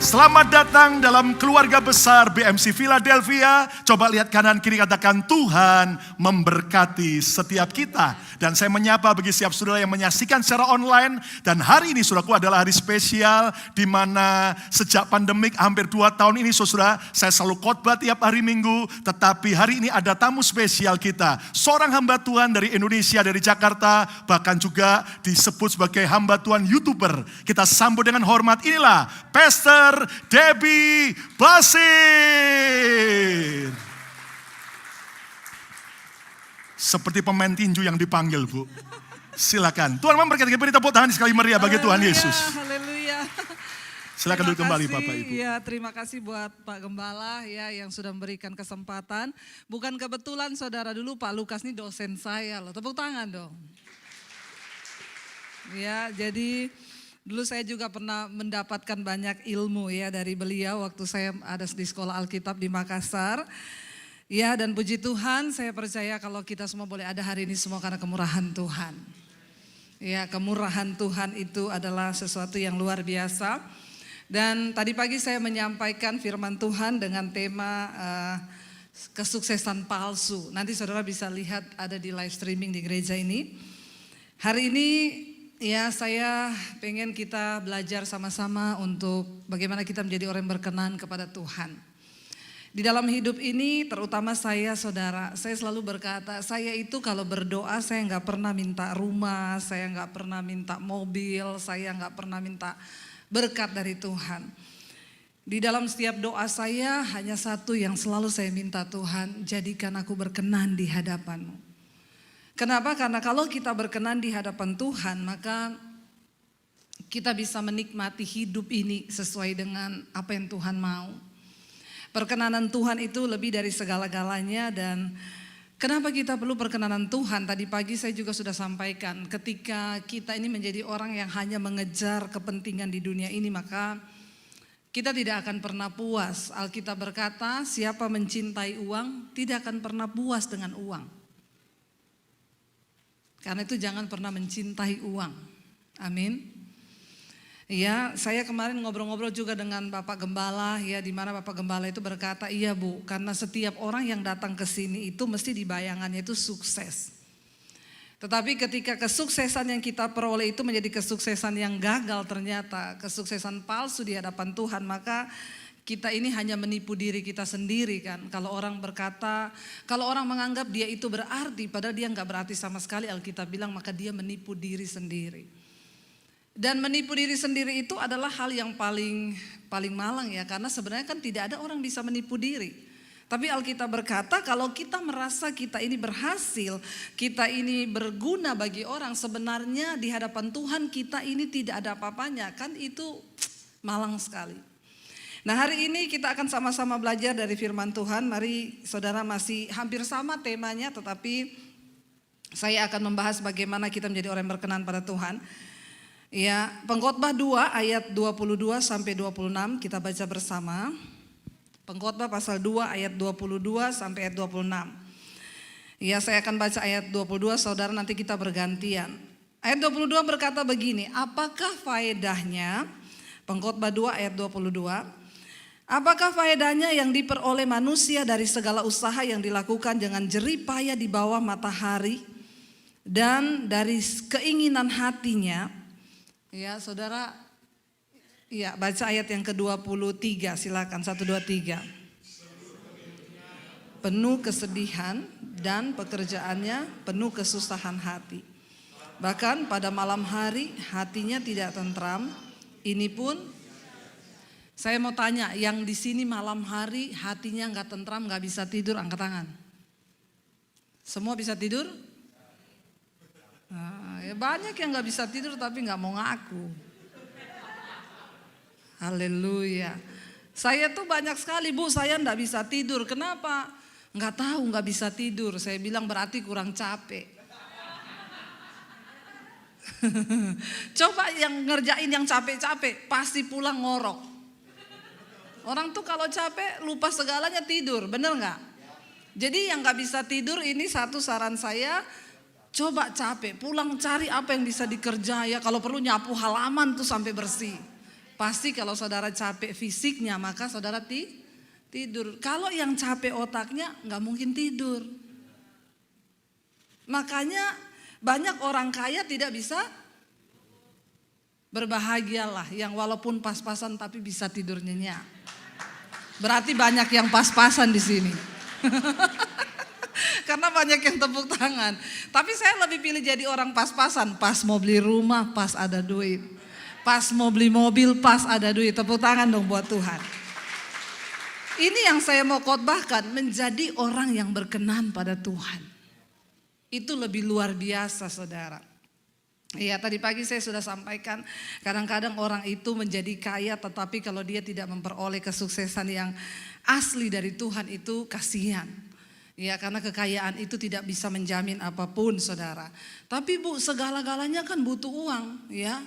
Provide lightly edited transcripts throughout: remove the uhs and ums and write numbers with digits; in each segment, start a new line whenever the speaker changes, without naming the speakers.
Selamat datang dalam keluarga besar BMC Philadelphia. Coba lihat kanan kiri, katakan Tuhan memberkati setiap kita. Dan saya menyapa bagi setiap saudara yang menyaksikan secara online. Dan hari ini saudaraku adalah hari spesial di mana sejak pandemik hampir 2 tahun ini saudara, saya selalu khotbah tiap hari Minggu. Tetapi hari ini ada tamu spesial kita. Seorang hamba Tuhan dari Indonesia, dari Jakarta. Bahkan juga disebut sebagai hamba Tuhan YouTuber. Kita sambut dengan hormat, inilah Pastor Debbie Basir. Seperti pemain tinju yang dipanggil, Bu. Silakan. Tuhan memberkati. Beri tepuk tangan sekali meriah bagi Tuhan Yesus.
Haleluya.
Silakan duduk kembali Bapak Ibu.
Ya, terima kasih buat Pak Gembala ya yang sudah memberikan kesempatan. Bukan kebetulan saudara, dulu Pak Lukas ini dosen saya loh. Tepuk tangan dong. Ya, jadi dulu saya juga pernah mendapatkan banyak ilmu ya dari beliau waktu saya ada di sekolah Alkitab di Makassar. Ya, dan puji Tuhan, saya percaya kalau kita semua boleh ada hari ini semua karena kemurahan Tuhan. Ya, kemurahan Tuhan itu adalah sesuatu yang luar biasa. Dan tadi pagi saya menyampaikan firman Tuhan dengan tema kesuksesan palsu. Nanti saudara bisa lihat ada di live streaming di gereja ini. Hari ini ya, saya pengen kita belajar sama-sama untuk bagaimana kita menjadi orang yang berkenan kepada Tuhan. Di dalam hidup ini, terutama saya saudara, saya selalu berkata, saya itu kalau berdoa saya nggak pernah minta rumah, saya nggak pernah minta mobil, saya nggak pernah minta berkat dari Tuhan. Di dalam setiap doa saya hanya satu yang selalu saya minta, Tuhan, jadikan aku berkenan di hadapan-Mu. Kenapa? Karena kalau kita berkenan di hadapan Tuhan, maka kita bisa menikmati hidup ini sesuai dengan apa yang Tuhan mau. Perkenanan Tuhan itu lebih dari segala-galanya. Dan kenapa kita perlu perkenanan Tuhan? Tadi pagi saya juga sudah sampaikan, ketika kita ini menjadi orang yang hanya mengejar kepentingan di dunia ini, maka kita tidak akan pernah puas. Alkitab berkata, siapa mencintai uang tidak akan pernah puas dengan uang. Karena itu jangan pernah mencintai uang. Amin. Ya, saya kemarin ngobrol-ngobrol juga dengan Bapak Gembala ya, di mana Bapak Gembala itu berkata, iya Bu, karena setiap orang yang datang ke sini itu mesti di bayangannya itu sukses. Tetapi ketika kesuksesan yang kita peroleh itu menjadi kesuksesan yang gagal, ternyata kesuksesan palsu di hadapan Tuhan, maka kita ini hanya menipu diri kita sendiri kan. Kalau orang berkata, kalau orang menganggap dia itu berarti, padahal dia nggak berarti sama sekali, Alkitab bilang maka dia menipu diri sendiri. Dan menipu diri sendiri itu adalah hal yang paling malang ya, karena sebenarnya kan tidak ada orang bisa menipu diri. Tapi Alkitab berkata kalau kita merasa kita ini berhasil, kita ini berguna bagi orang, sebenarnya di hadapan Tuhan kita ini tidak ada apa-apanya, kan itu malang sekali. Nah, hari ini kita akan sama-sama belajar dari firman Tuhan. Mari saudara, masih hampir sama temanya, tetapi saya akan membahas bagaimana kita menjadi orang yang berkenan pada Tuhan. Ya, Pengkhotbah 2 ayat 22 sampai 26 kita baca bersama. Pengkhotbah pasal 2 ayat 22 sampai ayat 26. Ya, saya akan baca ayat 22, saudara nanti kita bergantian. Ayat 22 berkata begini, apakah faedahnya, Pengkhotbah 2 ayat 22, apakah faedahnya yang diperoleh manusia dari segala usaha yang dilakukan dengan jerih payah di bawah matahari dan dari keinginan hatinya. Ya saudara, ya baca ayat yang ke-23, silakan 1, 2, 3. Penuh kesedihan dan pekerjaannya penuh kesusahan hati. Bahkan pada malam hari hatinya tidak tentram. Ini pun saya mau tanya, yang di sini malam hari hatinya nggak tentram, nggak bisa tidur, angkat tangan. Semua bisa tidur? Nah, ya banyak yang nggak bisa tidur tapi nggak mau ngaku. Haleluya. Saya tuh banyak sekali, Bu, saya nggak bisa tidur. Kenapa? Nggak tahu, nggak bisa tidur. Saya bilang berarti kurang capek. Coba yang ngerjain yang capek-capek pasti pulang ngorok. Orang tuh kalau capek lupa segalanya tidur, bener nggak? Jadi yang nggak bisa tidur ini satu saran saya, coba capek pulang cari apa yang bisa dikerja ya. Kalau perlu nyapu halaman tuh sampai bersih. Pasti kalau saudara capek fisiknya, maka saudara tidur. Kalau yang capek otaknya, nggak mungkin tidur. Makanya banyak orang kaya tidak bisa berbahagialah, yang walaupun pas-pasan tapi bisa tidur nyenyak. Berarti banyak yang pas-pasan di sini. Karena banyak yang tepuk tangan. Tapi saya lebih pilih jadi orang pas-pasan. Pas mau beli rumah, pas ada duit. Pas mau beli mobil, pas ada duit. Tepuk tangan dong buat Tuhan. Ini yang saya mau khotbahkan, menjadi orang yang berkenan pada Tuhan. Itu lebih luar biasa, saudara. Ya, tadi pagi saya sudah sampaikan, kadang-kadang orang itu menjadi kaya, tetapi kalau dia tidak memperoleh kesuksesan yang asli dari Tuhan itu kasihan. Ya, karena kekayaan itu tidak bisa menjamin apapun, saudara. Tapi Bu, segala-galanya kan butuh uang, ya.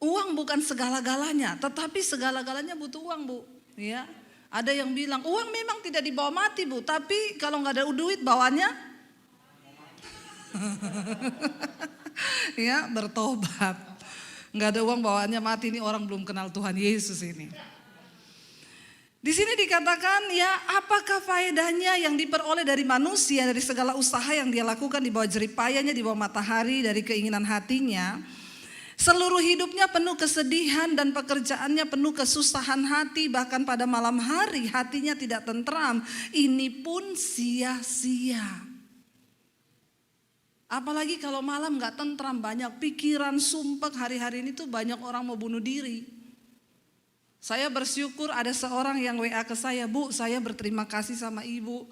Uang bukan segala-galanya, tetapi segala-galanya butuh uang, Bu. Ya, ada yang bilang uang memang tidak dibawa mati, Bu, tapi kalau nggak ada duit bawaannya, ya bertobat. Nggak ada uang bawaannya mati, ini orang belum kenal Tuhan Yesus ini. Di sini dikatakan, ya apakah faedahnya yang diperoleh dari manusia dari segala usaha yang dia lakukan di bawah jeripayanya, di bawah matahari, dari keinginan hatinya. Seluruh hidupnya penuh kesedihan dan pekerjaannya penuh kesusahan hati. Bahkan pada malam hari hatinya tidak tentram. Ini pun sia-sia. Apalagi kalau malam gak tentram, banyak pikiran, sumpek. Hari-hari ini tuh banyak orang mau bunuh diri. Saya bersyukur ada seorang yang WA ke saya, Bu, saya berterima kasih sama ibu.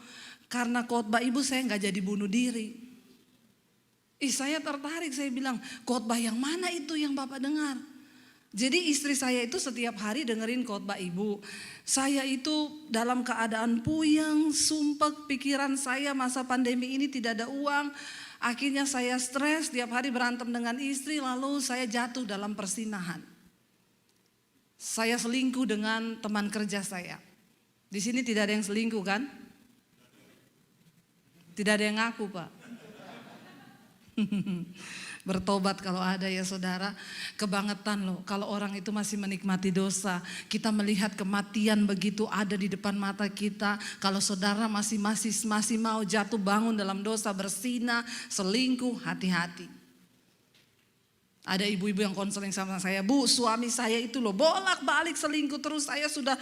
Karena khotbah ibu saya gak jadi bunuh diri. Saya tertarik, saya bilang, khotbah yang mana itu yang Bapak dengar? Jadi istri saya itu setiap hari dengerin khotbah ibu. Saya itu dalam keadaan puyeng, sumpek, pikiran saya masa pandemi ini tidak ada uang. Akhirnya saya stres, tiap hari berantem dengan istri, lalu saya jatuh dalam persinahan. Saya selingkuh dengan teman kerja saya. Di sini tidak ada yang selingkuh kan? Tidak ada yang ngaku, Pak. Bertobat kalau ada ya saudara. Kebangetan loh kalau orang itu masih menikmati dosa. Kita melihat kematian begitu ada di depan mata kita. Kalau saudara masih mau jatuh bangun dalam dosa, berzina, selingkuh, hati-hati. Ada ibu-ibu yang konseling sama saya, Bu, suami saya itu loh bolak-balik selingkuh terus, saya sudah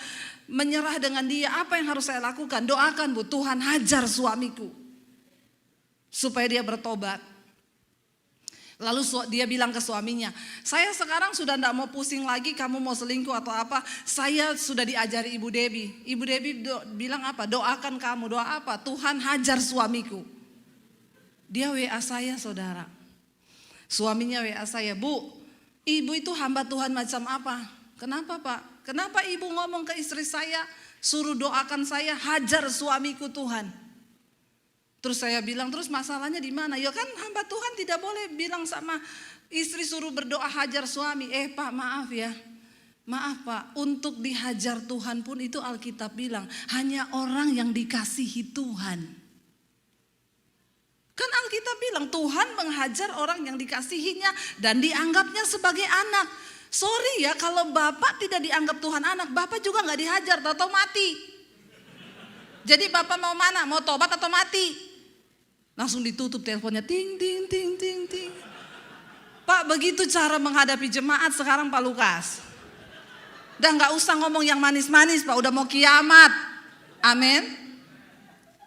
menyerah dengan dia. Apa yang harus saya lakukan? Doakan, Bu, Tuhan hajar suamiku supaya dia bertobat. Lalu dia bilang ke suaminya, saya sekarang sudah tidak mau pusing lagi kamu mau selingkuh atau apa. Saya sudah diajari Ibu Debbie. Ibu Debbie bilang apa? Doakan kamu. Doa apa? Tuhan hajar suamiku. Dia WA saya, saudara. Suaminya WA saya, Bu, ibu itu hamba Tuhan macam apa? Kenapa, Pak? Kenapa ibu ngomong ke istri saya, suruh doakan saya, hajar suamiku Tuhan? Terus saya bilang, terus masalahnya di mana? Ya kan hamba Tuhan tidak boleh bilang sama istri suruh berdoa hajar suami. Pak, maaf ya. Maaf Pak, untuk dihajar Tuhan pun itu Alkitab bilang hanya orang yang dikasihi Tuhan. Kan Alkitab bilang Tuhan menghajar orang yang dikasihinya dan dianggapnya sebagai anak. Sorry ya, kalau Bapak tidak dianggap Tuhan anak, Bapak juga gak dihajar atau mati. Jadi Bapak mau mana? Mau tobat atau mati? Langsung ditutup teleponnya, ting ting ting ting ting. Pak, begitu cara menghadapi jemaat sekarang Pak Lukas. Udah gak usah ngomong yang manis-manis Pak, udah mau kiamat. Amin.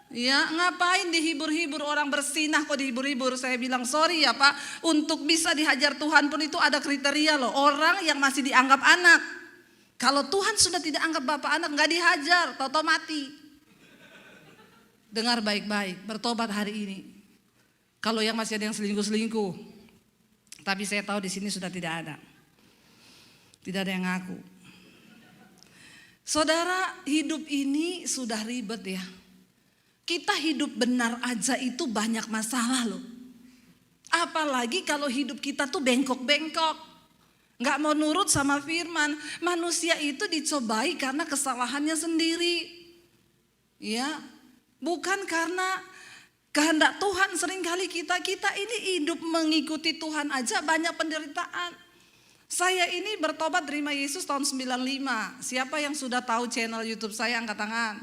Ya, ngapain dihibur-hibur orang bersinah kok dihibur-hibur? Saya bilang sorry ya Pak, untuk bisa dihajar Tuhan pun itu ada kriteria loh. Orang yang masih dianggap anak. Kalau Tuhan sudah tidak anggap Bapak anak, gak dihajar, tau-tau mati. Dengar baik-baik, bertobat hari ini. Kalau yang masih ada yang selingkuh-selingkuh, tapi saya tahu di sini sudah tidak ada. Tidak ada yang ngaku. Saudara, hidup ini sudah ribet ya. Kita hidup benar aja itu banyak masalah loh. Apalagi kalau hidup kita tuh bengkok-bengkok. Gak mau nurut sama firman. Manusia itu dicobai karena kesalahannya sendiri. Ya, bukan karena kehendak Tuhan. Seringkali kita ini hidup mengikuti Tuhan aja banyak penderitaan. Saya ini bertobat terima Yesus tahun 95. Siapa yang sudah tahu channel YouTube saya angkat tangan?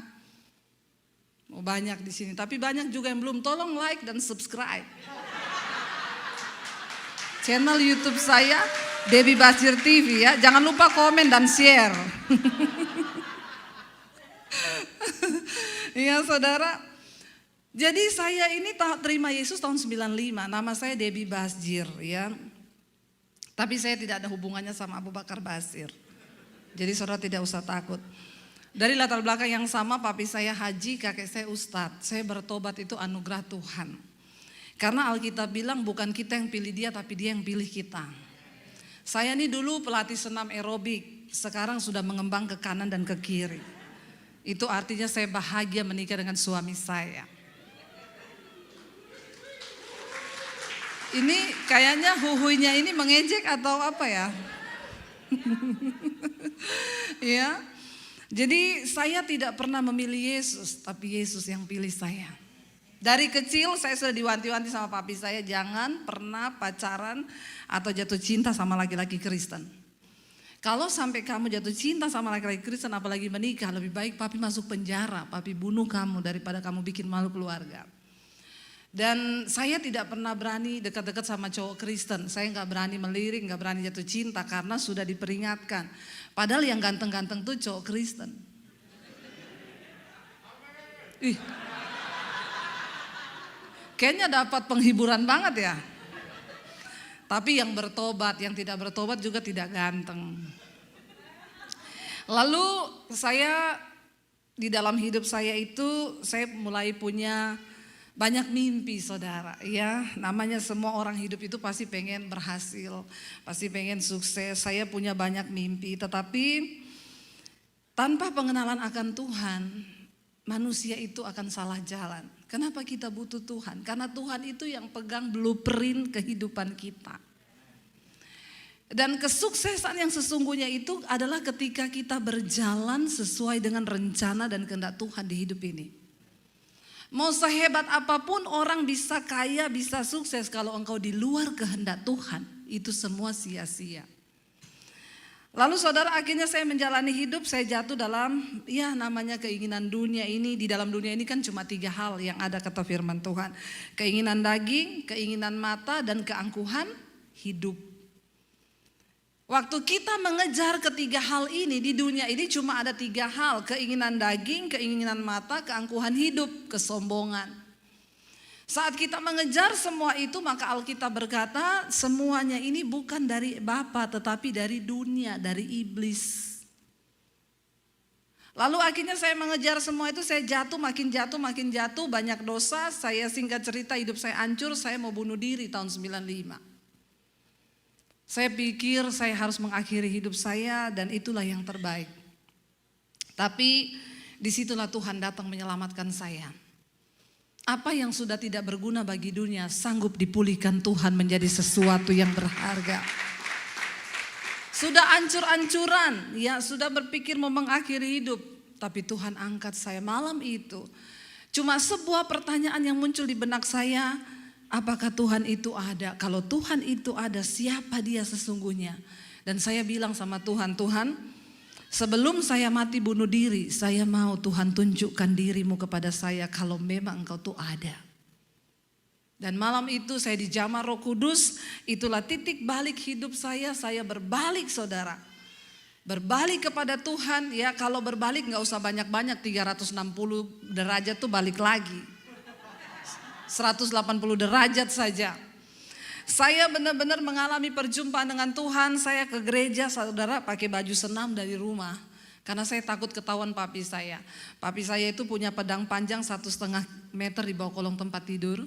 Oh, banyak di sini, tapi banyak juga yang belum. Tolong like dan subscribe. Channel YouTube saya Debbie Basir TV ya. Jangan lupa komen dan share. Iya saudara. Jadi saya ini terima Yesus tahun 95. Nama saya Debbie Basir ya. Tapi saya tidak ada hubungannya sama Abu Bakar Basir. Jadi saudara tidak usah takut. Dari latar belakang yang sama, papi saya haji, kakek saya ustadz. Saya bertobat itu anugerah Tuhan. Karena Alkitab bilang bukan kita yang pilih dia, tapi dia yang pilih kita. Saya ini dulu pelatih senam aerobik, sekarang sudah mengembang ke kanan dan ke kiri. Itu artinya saya bahagia menikah dengan suami saya. Ini kayaknya huhuinya ini mengejek atau apa ya? Ya. Jadi saya tidak pernah memilih Yesus, tapi Yesus yang pilih saya. Dari kecil saya sudah diwanti-wanti sama papi saya, jangan pernah pacaran atau jatuh cinta sama laki-laki Kristen. Kalau sampai kamu jatuh cinta sama laki-laki Kristen apalagi menikah, lebih baik papi masuk penjara, papi bunuh kamu daripada kamu bikin malu keluarga. Dan saya tidak pernah berani dekat-dekat sama cowok Kristen. Saya gak berani melirik, gak berani jatuh cinta karena sudah diperingatkan. Padahal yang ganteng-ganteng tuh cowok Kristen. Ih, kayaknya dapat penghiburan banget ya. Tapi yang bertobat, yang tidak bertobat juga tidak ganteng. Lalu saya di dalam hidup saya itu saya mulai punya banyak mimpi saudara ya. Namanya semua orang hidup itu pasti pengen berhasil, pasti pengen sukses. Saya punya banyak mimpi, tetapi tanpa pengenalan akan Tuhan, manusia itu akan salah jalan. Kenapa kita butuh Tuhan? Karena Tuhan itu yang pegang blueprint kehidupan kita. Dan kesuksesan yang sesungguhnya itu adalah ketika kita berjalan sesuai dengan rencana dan kehendak Tuhan di hidup ini. Mau sehebat apapun orang bisa kaya, bisa sukses, kalau engkau di luar kehendak Tuhan, itu semua sia-sia. Lalu saudara, akhirnya saya menjalani hidup, saya jatuh dalam ya namanya keinginan dunia ini. Di dalam dunia ini kan cuma 3 hal yang ada kata firman Tuhan. Keinginan daging, keinginan mata, dan keangkuhan hidup. Waktu kita mengejar ketiga hal ini di dunia ini cuma ada 3 hal. Keinginan daging, keinginan mata, keangkuhan hidup, kesombongan. Saat kita mengejar semua itu maka Alkitab berkata semuanya ini bukan dari Bapa tetapi dari dunia, dari iblis. Lalu akhirnya saya mengejar semua itu, saya makin jatuh, banyak dosa. Saya singkat cerita hidup saya hancur, saya mau bunuh diri tahun 95. Saya pikir saya harus mengakhiri hidup saya dan itulah yang terbaik. Tapi disitulah Tuhan datang menyelamatkan saya. Apa yang sudah tidak berguna bagi dunia sanggup dipulihkan Tuhan menjadi sesuatu yang berharga. Sudah ancur-ancuran, ya sudah berpikir mau mengakhiri hidup. Tapi Tuhan angkat saya malam itu. Cuma sebuah pertanyaan yang muncul di benak saya. Apakah Tuhan itu ada? Kalau Tuhan itu ada, siapa dia sesungguhnya? Dan saya bilang sama Tuhan, Tuhan, sebelum saya mati bunuh diri, saya mau Tuhan tunjukkan dirimu kepada saya kalau memang engkau tuh ada. Dan malam itu saya dijamah Roh Kudus, itulah titik balik hidup saya berbalik saudara. Berbalik kepada Tuhan, ya kalau berbalik gak usah banyak-banyak, 360 derajat tuh balik lagi. 180 derajat saja. Saya benar-benar mengalami perjumpaan dengan Tuhan. Saya ke gereja saudara pakai baju senam dari rumah. Karena saya takut ketahuan papi saya. Papi saya itu punya pedang panjang 1,5 meter di bawah kolong tempat tidur.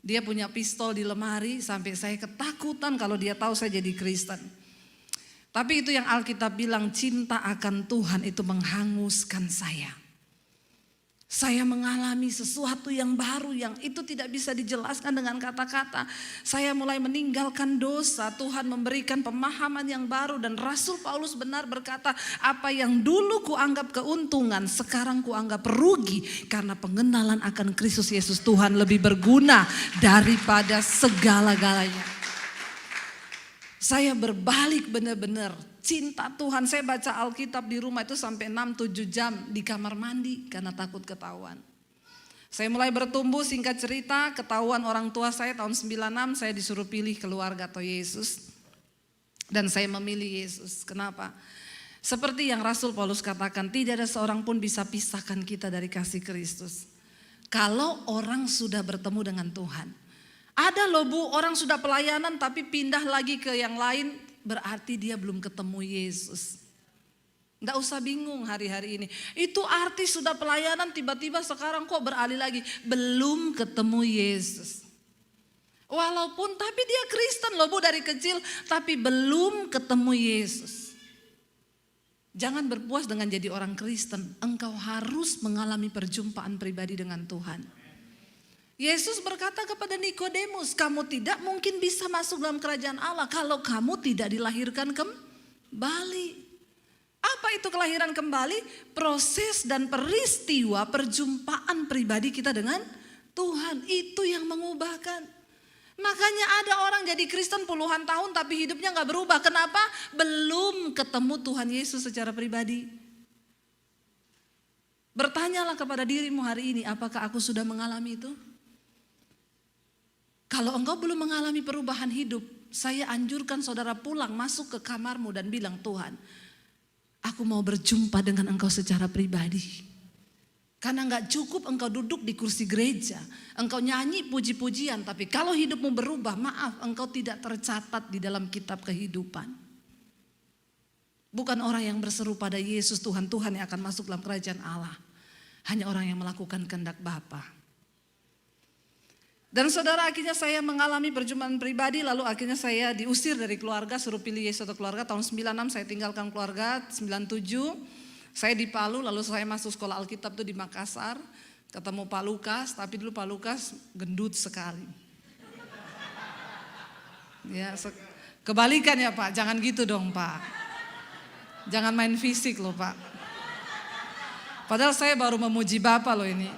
Dia punya pistol di lemari sampai saya ketakutan kalau dia tahu saya jadi Kristen. Tapi itu yang Alkitab bilang, cinta akan Tuhan itu menghanguskan saya. Saya mengalami sesuatu yang baru yang itu tidak bisa dijelaskan dengan kata-kata. Saya mulai meninggalkan dosa, Tuhan memberikan pemahaman yang baru. Dan Rasul Paulus benar berkata, apa yang dulu kuanggap keuntungan sekarang kuanggap rugi. Karena pengenalan akan Kristus Yesus Tuhan lebih berguna daripada segala-galanya. Saya berbalik benar-benar cinta Tuhan. Saya baca Alkitab di rumah itu sampai 6-7 jam di kamar mandi karena takut ketahuan. Saya mulai bertumbuh, singkat cerita, ketahuan orang tua saya tahun 96, saya disuruh pilih keluarga atau Yesus. Dan saya memilih Yesus. Kenapa? Seperti yang Rasul Paulus katakan, tidak ada seorang pun bisa pisahkan kita dari kasih Kristus. Kalau orang sudah bertemu dengan Tuhan. Ada loh Bu, orang sudah pelayanan tapi pindah lagi ke yang lain, berarti dia belum ketemu Yesus. Nggak usah bingung hari-hari ini. Itu artis sudah pelayanan tiba-tiba sekarang kok beralih lagi. Belum ketemu Yesus. Walaupun tapi dia Kristen loh Bu dari kecil. Tapi belum ketemu Yesus. Jangan berpuas dengan jadi orang Kristen. Engkau harus mengalami perjumpaan pribadi dengan Tuhan. Yesus berkata kepada Nikodemus, kamu tidak mungkin bisa masuk dalam kerajaan Allah kalau kamu tidak dilahirkan kembali. Apa itu kelahiran kembali? Proses dan peristiwa perjumpaan pribadi kita dengan Tuhan. Itu yang mengubahkan. Makanya ada orang jadi Kristen puluhan tahun tapi hidupnya gak berubah. Kenapa? Belum ketemu Tuhan Yesus secara pribadi. Bertanyalah kepada dirimu hari ini, apakah aku sudah mengalami itu? Kalau engkau belum mengalami perubahan hidup, saya anjurkan saudara pulang masuk ke kamarmu dan bilang, Tuhan, aku mau berjumpa dengan engkau secara pribadi. Karena gak cukup engkau duduk di kursi gereja, engkau nyanyi puji-pujian, tapi kalau hidupmu berubah, maaf, engkau tidak tercatat di dalam kitab kehidupan. Bukan orang yang berseru pada Yesus Tuhan, Tuhan yang akan masuk dalam kerajaan Allah. Hanya orang yang melakukan kehendak Bapa. Dan saudara, akhirnya saya mengalami perjumpaan pribadi, lalu akhirnya saya diusir dari keluarga, suruh pilih Yesus atau keluarga. Tahun 96 saya tinggalkan keluarga, 97 saya di Palu, lalu saya masuk sekolah Alkitab tuh di Makassar, ketemu Pak Lukas, tapi dulu Pak Lukas gendut sekali. Ya, kebalikan ya Pak, jangan gitu dong Pak. Jangan main fisik loh Pak. Padahal saya baru memuji Bapak loh ini.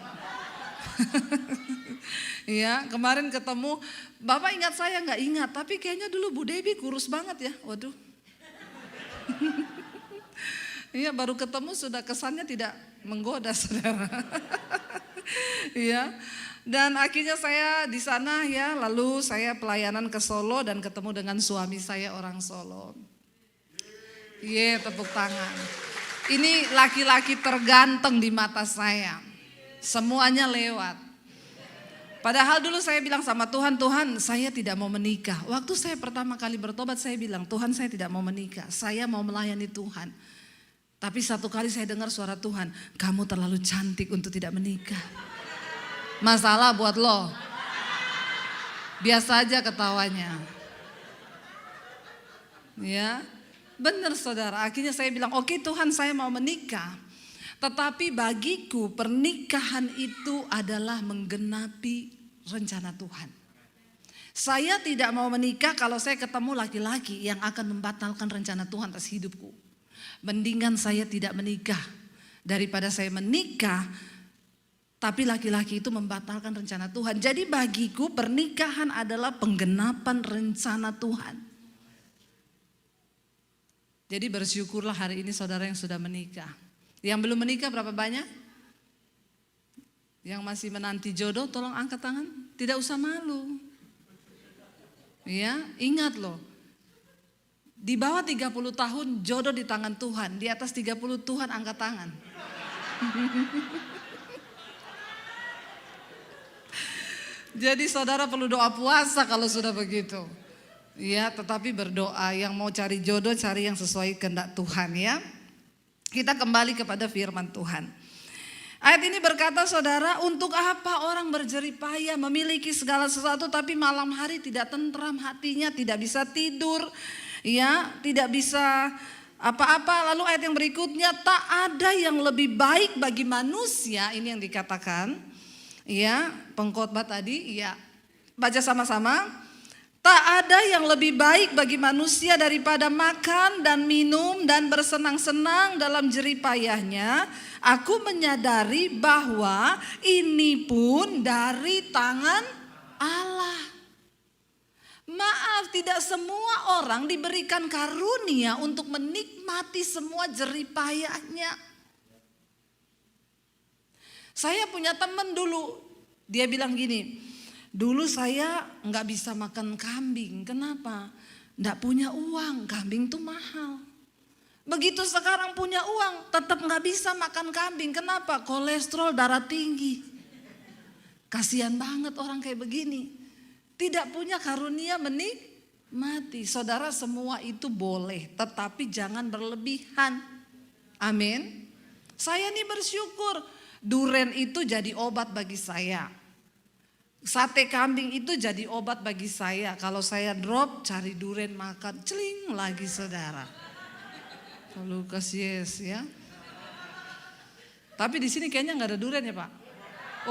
Ya, kemarin ketemu, Bapak ingat saya nggak ingat, tapi kayaknya dulu Bu Debbie kurus banget ya, waduh. Iya, baru ketemu sudah kesannya tidak menggoda saudara. Iya, dan akhirnya saya di sana ya, lalu saya pelayanan ke Solo dan ketemu dengan suami saya orang Solo. Iya, tepuk tangan. Ini laki-laki terganteng di mata saya, semuanya lewat. Padahal dulu saya bilang sama Tuhan, Tuhan saya tidak mau menikah. Waktu saya pertama kali bertobat saya bilang, Tuhan saya tidak mau menikah, saya mau melayani Tuhan. Tapi satu kali saya dengar suara Tuhan, kamu terlalu cantik untuk tidak menikah. Masalah buat lo. Biasa aja ketawanya. Ya, benar saudara. Akhirnya saya bilang, oke Tuhan saya mau menikah. Tetapi bagiku pernikahan itu adalah menggenapi rencana Tuhan. Saya tidak mau menikah kalau saya ketemu laki-laki yang akan membatalkan rencana Tuhan atas hidupku. Mendingan saya tidak menikah daripada saya menikah tapi laki-laki itu membatalkan rencana Tuhan. Jadi bagiku pernikahan adalah penggenapan rencana Tuhan. Jadi bersyukurlah hari ini saudara yang sudah menikah. Yang belum menikah berapa banyak? Yang masih menanti jodoh tolong angkat tangan. Tidak usah malu. Ya, ingat loh. Di bawah 30 tahun jodoh di tangan Tuhan. Di atas 30 Tuhan angkat tangan. Jadi saudara perlu doa puasa kalau sudah begitu. Ya, tetapi berdoa, yang mau cari jodoh cari yang sesuai kehendak Tuhan ya. Kita kembali kepada firman Tuhan. Ayat ini berkata saudara, untuk apa orang berjerih payah memiliki segala sesuatu tapi malam hari tidak tentram hatinya, tidak bisa tidur, ya, tidak bisa apa-apa. Lalu ayat yang berikutnya, tak ada yang lebih baik bagi manusia, ini yang dikatakan, ya, pengkhotbah tadi, ya, baca sama-sama. Tak ada yang lebih baik bagi manusia daripada makan dan minum dan bersenang-senang dalam jerih payahnya. Aku menyadari bahwa ini pun dari tangan Allah. Maaf, tidak semua orang diberikan karunia untuk menikmati semua jerih payahnya. Saya punya teman dulu, dia bilang gini, dulu saya nggak bisa makan kambing. Kenapa? Nggak punya uang, kambing tuh mahal. Begitu sekarang punya uang, tetap nggak bisa makan kambing. Kenapa? Kolesterol, darah tinggi. Kasihan banget orang kayak begini. Tidak punya karunia menikmati. Saudara, semua itu boleh, tetapi jangan berlebihan. Amin. Saya nih bersyukur, duren itu jadi obat bagi saya. Sate kambing itu jadi obat bagi saya. Kalau saya drop, cari duren makan, celing lagi saudara. Kalau yes ya. Tapi di sini kayaknya nggak ada duren ya Pak.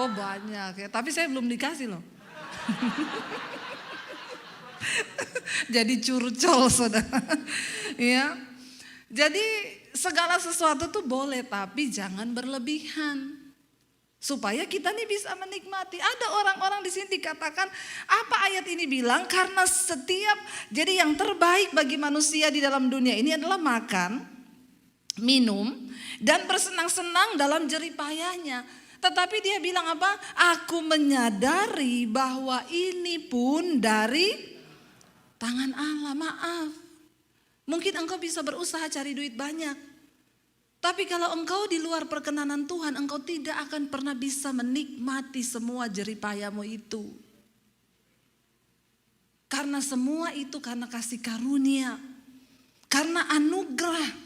Oh banyak ya, tapi saya belum dikasih loh. Jadi curcol saudara. Ya. Jadi segala sesuatu tuh boleh, tapi jangan berlebihan. Supaya kita nih bisa menikmati. Ada orang-orang di sini dikatakan, apa ayat ini bilang? Karena jadi yang terbaik bagi manusia di dalam dunia ini adalah makan, minum, dan bersenang-senang dalam jerih payahnya. Tetapi dia bilang apa? Aku menyadari bahwa ini pun dari tangan Allah. Maaf, mungkin engkau bisa berusaha cari duit banyak, tapi kalau engkau di luar perkenanan Tuhan, engkau tidak akan pernah bisa menikmati semua jerih payahmu itu. Karena semua itu karena kasih karunia, karena anugerah.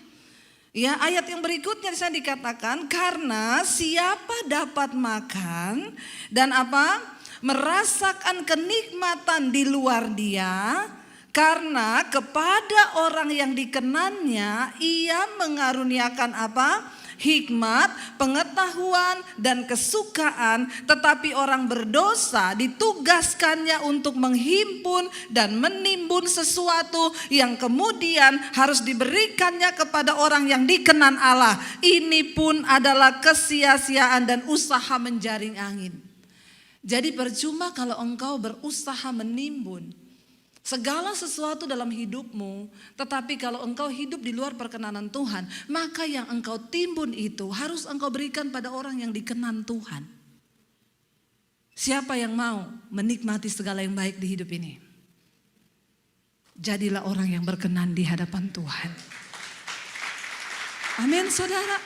Ya, ayat yang berikutnya di sana dikatakan, karena siapa dapat makan dan merasakan kenikmatan di luar dia, karena kepada orang yang dikenannya ia mengaruniakan hikmat, pengetahuan, dan kesukaan. Tetapi orang berdosa ditugaskannya untuk menghimpun dan menimbun sesuatu yang kemudian harus diberikannya kepada orang yang dikenan Allah. Ini pun adalah kesia-siaan dan usaha menjaring angin. Jadi percuma kalau engkau berusaha menimbun segala sesuatu dalam hidupmu, tetapi kalau engkau hidup di luar perkenanan Tuhan, maka yang engkau timbun itu harus engkau berikan pada orang yang dikenan Tuhan. Siapa yang mau menikmati segala yang baik di hidup ini? Jadilah orang yang berkenan di hadapan Tuhan. Amin saudara.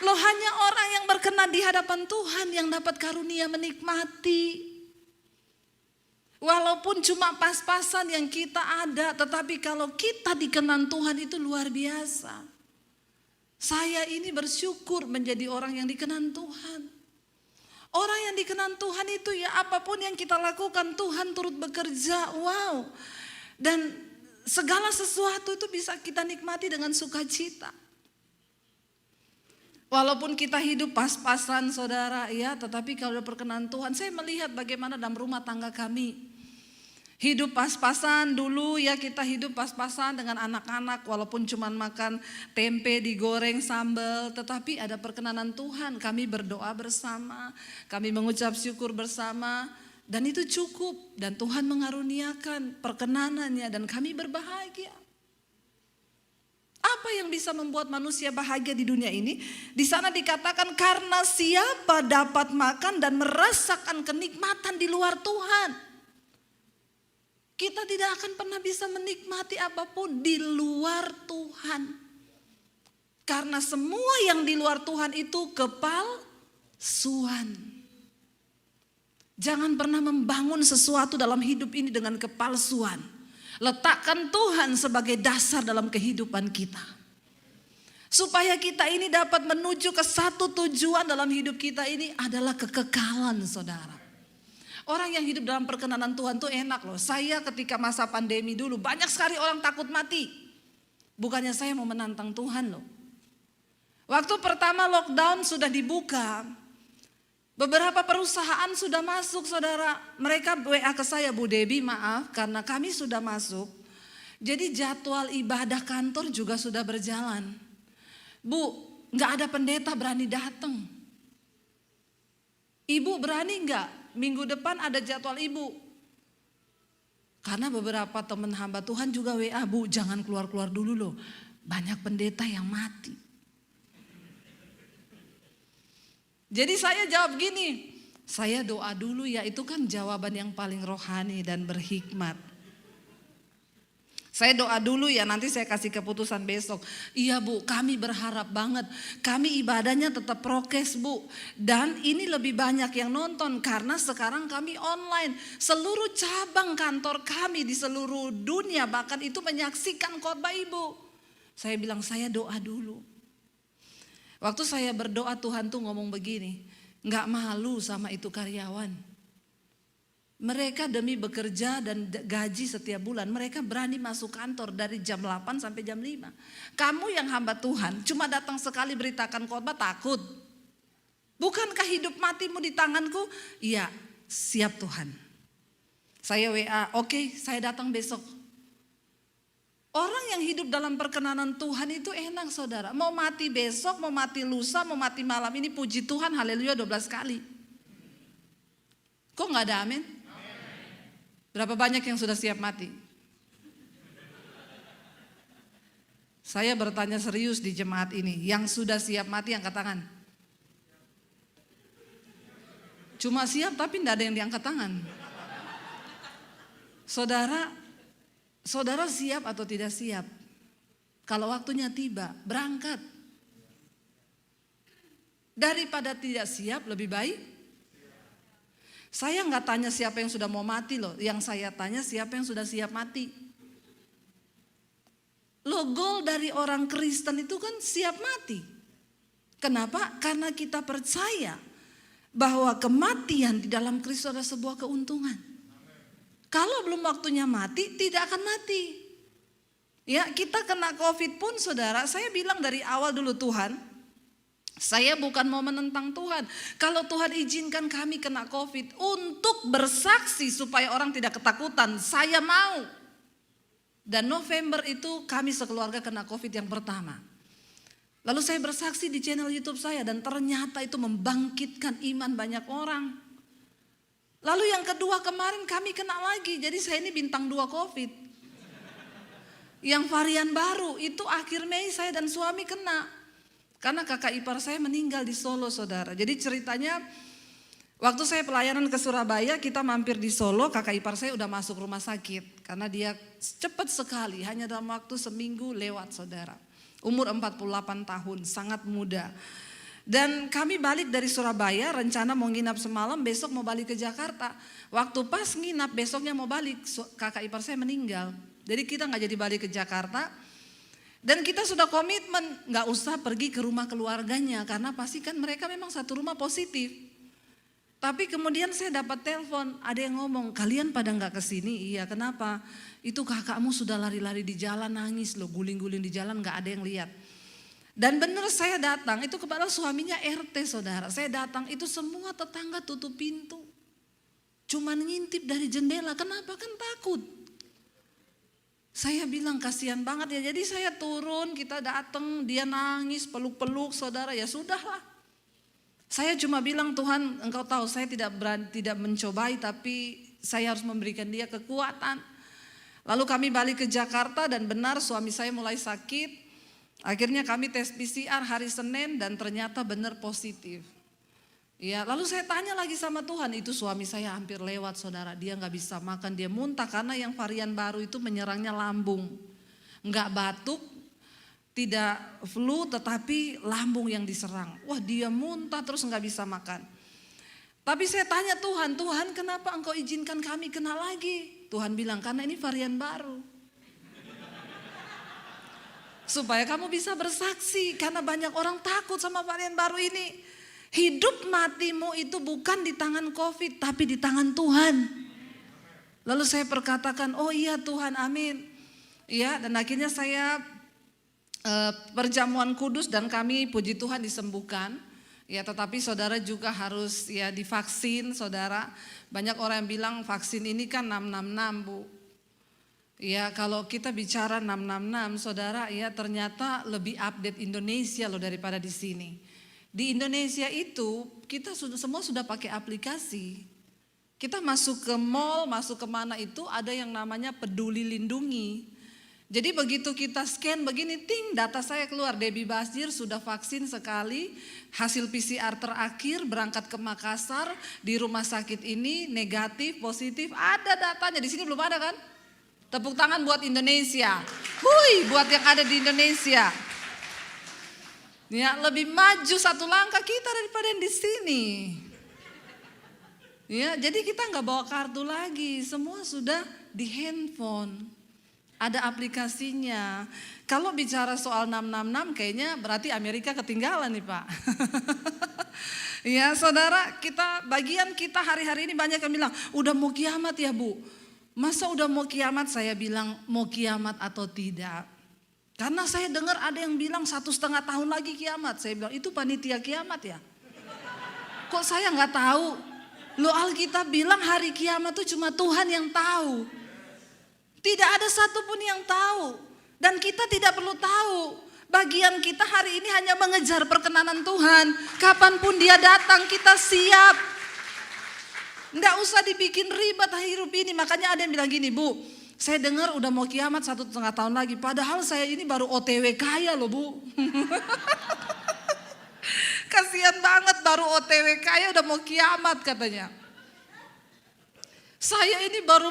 Loh, hanya orang yang berkenan di hadapan Tuhan yang dapat karunia menikmati. Walaupun cuma pas-pasan yang kita ada, tetapi kalau kita dikenan Tuhan itu luar biasa. Saya ini bersyukur menjadi orang yang dikenan Tuhan. Orang yang dikenan Tuhan itu ya apapun yang kita lakukan Tuhan turut bekerja. Wow. Dan segala sesuatu itu bisa kita nikmati dengan sukacita. Walaupun kita hidup pas-pasan saudara ya, tetapi kalau ada perkenan Tuhan, saya melihat bagaimana dalam rumah tangga kami. Hidup pas-pasan dulu ya, kita hidup pas-pasan dengan anak-anak walaupun cuma makan tempe digoreng sambal, tetapi ada perkenanan Tuhan, kami berdoa bersama, kami mengucap syukur bersama, dan itu cukup, dan Tuhan mengaruniakan perkenanannya dan kami berbahagia. Apa yang bisa membuat manusia bahagia di dunia ini? Di sana dikatakan karena siapa dapat makan dan merasakan kenikmatan di luar Tuhan. Kita tidak akan pernah bisa menikmati apapun di luar Tuhan. Karena semua yang di luar Tuhan itu kepalsuan. Jangan pernah membangun sesuatu dalam hidup ini dengan kepalsuan. Letakkan Tuhan sebagai dasar dalam kehidupan kita. Supaya kita ini dapat menuju ke satu tujuan dalam hidup kita ini adalah kekekalan saudara. Orang yang hidup dalam perkenanan Tuhan tuh enak loh. Saya ketika masa pandemi dulu banyak sekali orang takut mati. Bukannya saya mau menantang Tuhan loh. Waktu pertama lockdown sudah dibuka. Beberapa perusahaan sudah masuk saudara. Mereka WA ke saya, Bu Debi maaf karena kami sudah masuk. Jadi jadwal ibadah kantor juga sudah berjalan. Bu, gak ada pendeta berani datang. Ibu berani gak? Minggu depan ada jadwal ibu. Karena beberapa teman hamba Tuhan juga WA, Bu jangan keluar-keluar dulu loh. Banyak pendeta yang mati. Jadi saya jawab gini, saya doa dulu ya, itu kan jawaban yang paling rohani dan berhikmat. Saya doa dulu ya, nanti saya kasih keputusan besok. Iya Bu, kami berharap banget. Kami ibadahnya tetap prokes Bu. Dan ini lebih banyak yang nonton karena sekarang kami online. Seluruh cabang kantor kami di seluruh dunia bahkan itu menyaksikan khotbah Ibu. Saya bilang saya doa dulu. Waktu saya berdoa Tuhan tuh ngomong begini, gak malu sama itu karyawan. Mereka demi bekerja dan gaji setiap bulan, mereka berani masuk kantor dari jam 8 sampai jam 5. Kamu yang hamba Tuhan cuma datang sekali beritakan khotbah takut. Bukankah hidup matimu di tanganku? Iya, siap Tuhan. Saya WA, oke, saya datang besok. Orang yang hidup dalam perkenanan Tuhan itu enak saudara. Mau mati besok, mau mati lusa, mau mati malam ini, puji Tuhan, haleluya 12 kali. Kok gak ada amin? Berapa banyak yang sudah siap mati? Saya bertanya serius di jemaat ini, yang sudah siap mati angkat tangan. Cuma siap tapi tidak ada yang diangkat tangan. Saudara siap atau tidak siap? Kalau waktunya tiba, berangkat. Daripada tidak siap lebih baik. Saya nggak tanya siapa yang sudah mau mati loh. Yang saya tanya siapa yang sudah siap mati. Loh, goal dari orang Kristen itu kan siap mati. Kenapa? Karena kita percaya bahwa kematian di dalam Kristus adalah sebuah keuntungan. Kalau belum waktunya mati, tidak akan mati. Ya, kita kena COVID pun saudara, saya bilang dari awal dulu Tuhan, saya bukan mau menentang Tuhan. Kalau Tuhan izinkan kami kena COVID untuk bersaksi supaya orang tidak ketakutan, saya mau. Dan November itu kami sekeluarga kena COVID yang pertama. Lalu saya bersaksi di channel YouTube saya dan ternyata itu membangkitkan iman banyak orang. Lalu yang kedua kemarin kami kena lagi, jadi saya ini bintang 2 COVID. Yang varian baru itu akhir Mei saya dan suami kena. Karena kakak ipar saya meninggal di Solo saudara. Jadi ceritanya waktu saya pelayanan ke Surabaya kita mampir di Solo. Kakak ipar saya udah masuk rumah sakit. Karena dia cepat sekali hanya dalam waktu seminggu lewat saudara. Umur 48 tahun sangat muda. Dan kami balik dari Surabaya rencana mau nginap semalam besok mau balik ke Jakarta. Waktu pas nginap besoknya mau balik kakak ipar saya meninggal. Jadi kita gak jadi balik ke Jakarta. Dan kita sudah komitmen gak usah pergi ke rumah keluarganya karena pasti kan mereka memang satu rumah positif. Tapi kemudian saya dapat telepon, ada yang ngomong, kalian pada gak kesini? Iya, kenapa? Itu kakakmu sudah lari-lari di jalan nangis loh, guling-guling di jalan gak ada yang lihat. Dan benar saya datang, itu kepada suaminya RT saudara. Saya datang itu semua tetangga tutup pintu. Cuman ngintip dari jendela, kenapa? Kan takut. Saya bilang kasihan banget ya, jadi saya turun, kita datang, dia nangis, peluk-peluk saudara, ya sudahlah. Saya cuma bilang Tuhan engkau tahu saya tidak mencobai tapi saya harus memberikan dia kekuatan. Lalu kami balik ke Jakarta dan benar suami saya mulai sakit. Akhirnya kami tes PCR hari Senin dan ternyata benar positif. Ya, lalu saya tanya lagi sama Tuhan, itu suami saya hampir lewat saudara, dia gak bisa makan, dia muntah karena yang varian baru itu menyerangnya lambung. Gak batuk, tidak flu tetapi lambung yang diserang. Wah dia muntah terus gak bisa makan. Tapi saya tanya Tuhan, Tuhan kenapa engkau izinkan kami kena lagi? Tuhan bilang karena ini varian baru. Supaya kamu bisa bersaksi karena banyak orang takut sama varian baru ini. Hidup matimu itu bukan di tangan COVID tapi di tangan Tuhan. Lalu saya perkatakan, oh iya Tuhan, amin. Ya, dan akhirnya saya perjamuan kudus dan kami puji Tuhan disembuhkan. Ya, tetapi saudara juga harus ya divaksin saudara. Banyak orang yang bilang vaksin ini kan 666 Bu. Ya kalau kita bicara 666 saudara ya ternyata lebih update Indonesia loh daripada di sini. Di Indonesia itu kita semua sudah pakai aplikasi. Kita masuk ke mall, masuk kemana itu ada yang namanya peduli lindungi. Jadi begitu kita scan begini, ting, data saya keluar, Debbie Basjir sudah vaksin sekali, hasil PCR terakhir, berangkat ke Makassar, di rumah sakit ini negatif, positif, ada datanya. Di sini belum ada kan? Tepuk tangan buat Indonesia. Hui, buat yang ada di Indonesia. Ya, lebih maju satu langkah kita daripada yang di sini. Ya, jadi kita nggak bawa kartu lagi, semua sudah di handphone. Ada aplikasinya. Kalau bicara soal 666 kayaknya berarti Amerika ketinggalan nih Pak. Ya saudara, bagian kita hari-hari ini banyak yang bilang, udah mau kiamat ya Bu. Masa udah mau kiamat? Saya bilang mau kiamat atau tidak. Karena saya dengar ada yang bilang 1,5 tahun lagi kiamat. Saya bilang itu panitia kiamat ya. Kok saya nggak tahu? Loh Alkitab bilang hari kiamat itu cuma Tuhan yang tahu. Tidak ada satupun yang tahu. Dan kita tidak perlu tahu. Bagian kita hari ini hanya mengejar perkenanan Tuhan. Kapanpun dia datang kita siap. Nggak usah dibikin ribet hidup ini. Makanya ada yang bilang gini, Bu, saya dengar udah mau kiamat 1,5 tahun lagi. Padahal saya ini baru OTW kaya loh Bu. Kasihan banget baru OTW kaya udah mau kiamat katanya. Saya ini baru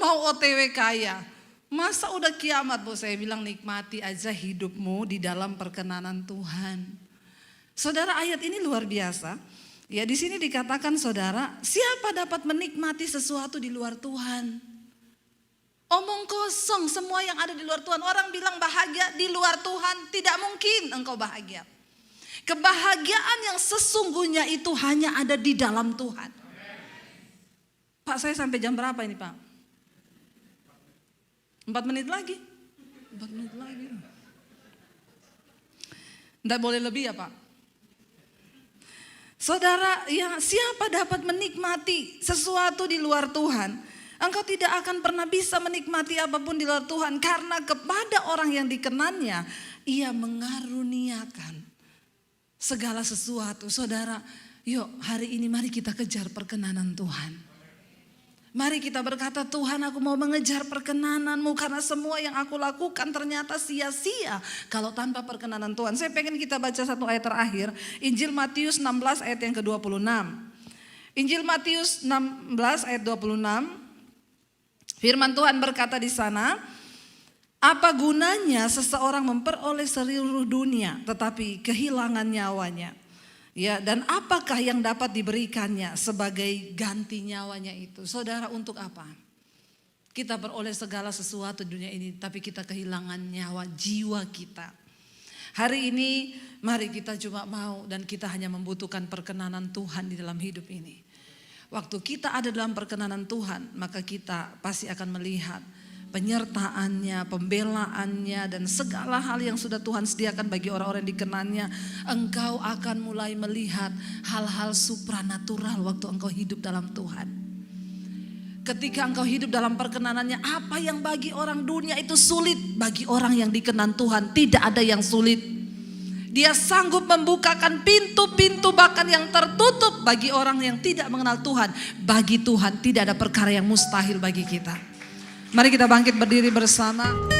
mau OTW kaya. Masa udah kiamat Bu? Saya bilang nikmati aja hidupmu di dalam perkenanan Tuhan. Saudara, ayat ini luar biasa. Ya, di sini dikatakan saudara, siapa dapat menikmati sesuatu di luar Tuhan? Omong kosong semua yang ada di luar Tuhan. Orang bilang bahagia di luar Tuhan, tidak mungkin engkau bahagia. Kebahagiaan yang sesungguhnya itu hanya ada di dalam Tuhan. Pak, saya sampai jam berapa ini Pak? 4 menit lagi. 4 menit lagi. Tidak boleh lebih ya Pak? Saudara, ya siapa dapat menikmati sesuatu di luar Tuhan? Engkau tidak akan pernah bisa menikmati apapun di luar Tuhan. Karena kepada orang yang dikenannya, ia mengaruniakan segala sesuatu. Saudara, yuk hari ini mari kita kejar perkenanan Tuhan. Mari kita berkata, Tuhan aku mau mengejar perkenanan-Mu karena semua yang aku lakukan ternyata sia-sia kalau tanpa perkenanan Tuhan. Saya pengen kita baca satu ayat terakhir, Injil Matius 16 ayat yang ke-26. Injil Matius 16 ayat 26. Firman Tuhan berkata di sana, apa gunanya seseorang memperoleh seluruh dunia tetapi kehilangan nyawanya? Ya, dan apakah yang dapat diberikannya sebagai ganti nyawanya itu? Saudara, untuk apa? Kita beroleh segala sesuatu di dunia ini tapi kita kehilangan nyawa jiwa kita. Hari ini mari kita cuma mau dan kita hanya membutuhkan perkenanan Tuhan di dalam hidup ini. Waktu kita ada dalam perkenanan Tuhan, maka kita pasti akan melihat penyertaannya, pembelaannya, dan segala hal yang sudah Tuhan sediakan bagi orang-orang yang dikenannya. Engkau akan mulai melihat hal-hal supranatural waktu engkau hidup dalam Tuhan. Ketika engkau hidup dalam perkenanannya, apa yang bagi orang dunia itu sulit, bagi orang yang dikenan Tuhan tidak ada yang sulit. Dia sanggup membukakan pintu-pintu bahkan yang tertutup bagi orang yang tidak mengenal Tuhan. Bagi Tuhan tidak ada perkara yang mustahil bagi kita. Mari kita bangkit berdiri bersama.